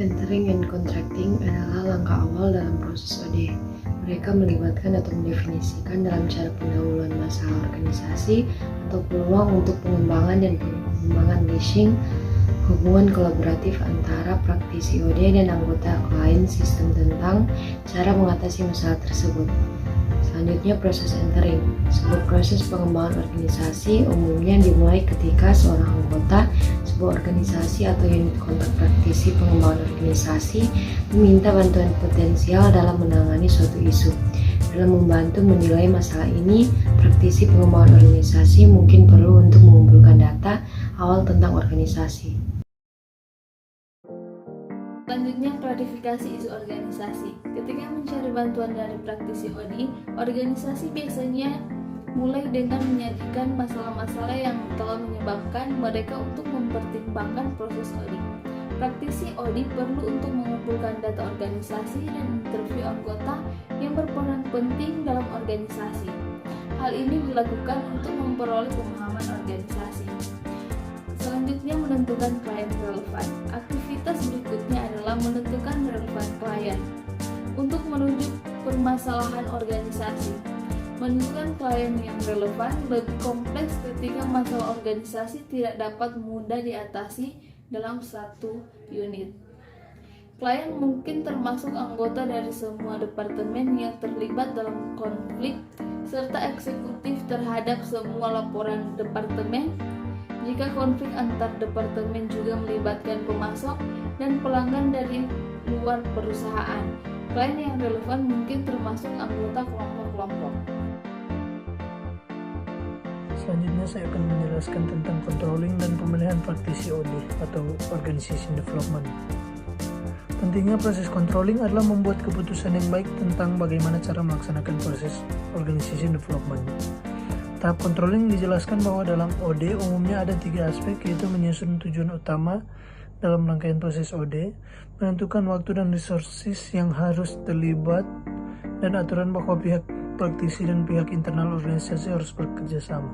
Entering and contracting adalah langkah awal dalam proses OD. Mereka melibatkan atau mendefinisikan dalam cara pendahuluan masalah organisasi atau peluang untuk pengembangan dan pengembangan leasing hubungan kolaboratif antara praktisi OD dan anggota klien sistem tentang cara mengatasi masalah tersebut. Selanjutnya proses entering. Sebuah proses pengembangan organisasi umumnya dimulai ketika seorang anggota sebuah organisasi atau unit kontak praktisi pengembangan organisasi meminta bantuan potensial dalam menangani suatu isu. Dalam membantu menilai masalah ini, praktisi pengembangan organisasi mungkin perlu untuk mengumpulkan data awal tentang organisasi. Selanjutnya, klarifikasi isu organisasi. Ketika mencari bantuan dari praktisi OD, organisasi biasanya mulai dengan menyajikan masalah-masalah yang telah menyebabkan mereka untuk mempertimbangkan proses OD. Praktisi OD perlu untuk mengumpulkan data organisasi dan interview anggota yang berperan penting dalam organisasi. Hal ini dilakukan untuk memperoleh pemahaman organisasi. Selanjutnya, menentukan klien relevan. Aktivitas berikutnya adalah menentukan relevan klien untuk menunjuk permasalahan organisasi. Menentukan klien yang relevan lebih kompleks ketika masalah organisasi tidak dapat mudah diatasi dalam satu unit. Klien mungkin termasuk anggota dari semua departemen yang terlibat dalam konflik serta eksekutif terhadap semua laporan departemen. Jika konflik antar departemen juga melibatkan pemasok dan pelanggan dari luar perusahaan, klien yang relevan mungkin termasuk anggota kelompok-kelompok. Selanjutnya saya akan menjelaskan tentang controlling dan pemilihan praktisi OD atau Organization Development. Pentingnya proses controlling adalah membuat keputusan yang baik tentang bagaimana cara melaksanakan proses Organization Development. Tahap controlling dijelaskan bahwa dalam OD umumnya ada 3 aspek, yaitu menyusun tujuan utama dalam rangkaian proses OD, menentukan waktu dan resources yang harus terlibat, dan aturan bahwa pihak praktisi dan pihak internal organisasi harus bekerja sama.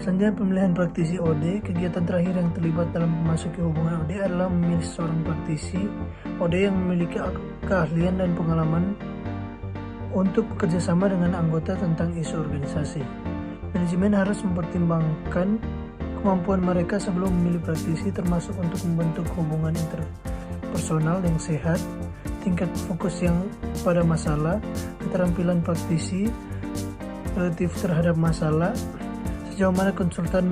Selanjutnya pemilihan praktisi OD. Kegiatan terakhir yang terlibat dalam memasuki hubungan OD adalah memilih seorang praktisi OD yang memiliki keahlian dan pengalaman untuk bekerja sama dengan anggota tentang isu organisasi. Manajemen harus mempertimbangkan kemampuan mereka sebelum memilih praktisi, termasuk untuk membentuk hubungan interpersonal yang sehat, tingkat fokus yang pada masalah, keterampilan praktisi relatif terhadap masalah, sejauh mana konsultan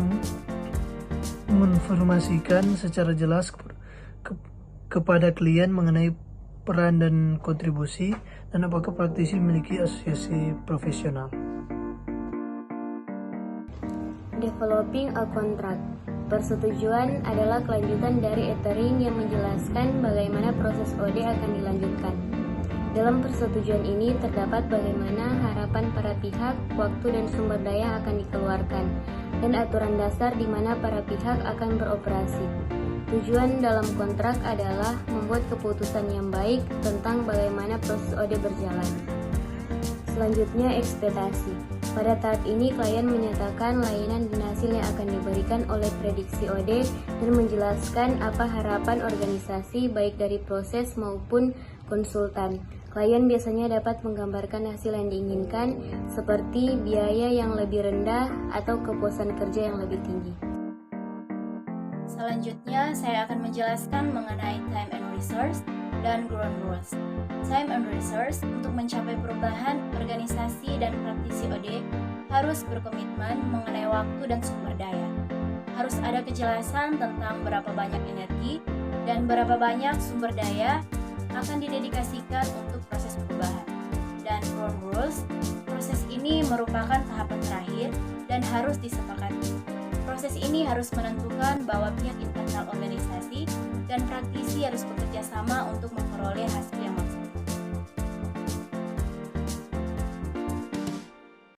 menginformasikan secara jelas kepada klien mengenai peran dan kontribusi, dan apakah praktisi memiliki asosiasi profesional. Developing a contract. Persetujuan adalah kelanjutan dari entering yang menjelaskan bagaimana proses OD akan dilanjutkan. Dalam persetujuan ini terdapat bagaimana harapan para pihak, waktu dan sumber daya akan dikeluarkan, dan aturan dasar di mana para pihak akan beroperasi. Tujuan dalam kontrak adalah membuat keputusan yang baik tentang bagaimana proses OD berjalan. Selanjutnya, ekspektasi. Pada tahap ini, klien menyatakan layanan dan hasil yang akan diberikan oleh prediksi OD dan menjelaskan apa harapan organisasi baik dari proses maupun konsultan. Klien biasanya dapat menggambarkan hasil yang diinginkan, seperti biaya yang lebih rendah atau kepuasan kerja yang lebih tinggi. Selanjutnya, saya akan menjelaskan mengenai time and resource dan ground rules. Time and resource untuk mencapai perubahan organisasi dan praktisi OD harus berkomitmen mengenai waktu dan sumber daya. Harus ada kejelasan tentang berapa banyak energi dan berapa banyak sumber daya akan didedikasikan untuk proses perubahan. Dan ground rules, proses ini merupakan tahapan terakhir dan harus disepakati. Proses ini harus menentukan bahwa pihak internal organisasi dan praktisi harus bekerja sama untuk memperoleh hasil yang maksimal.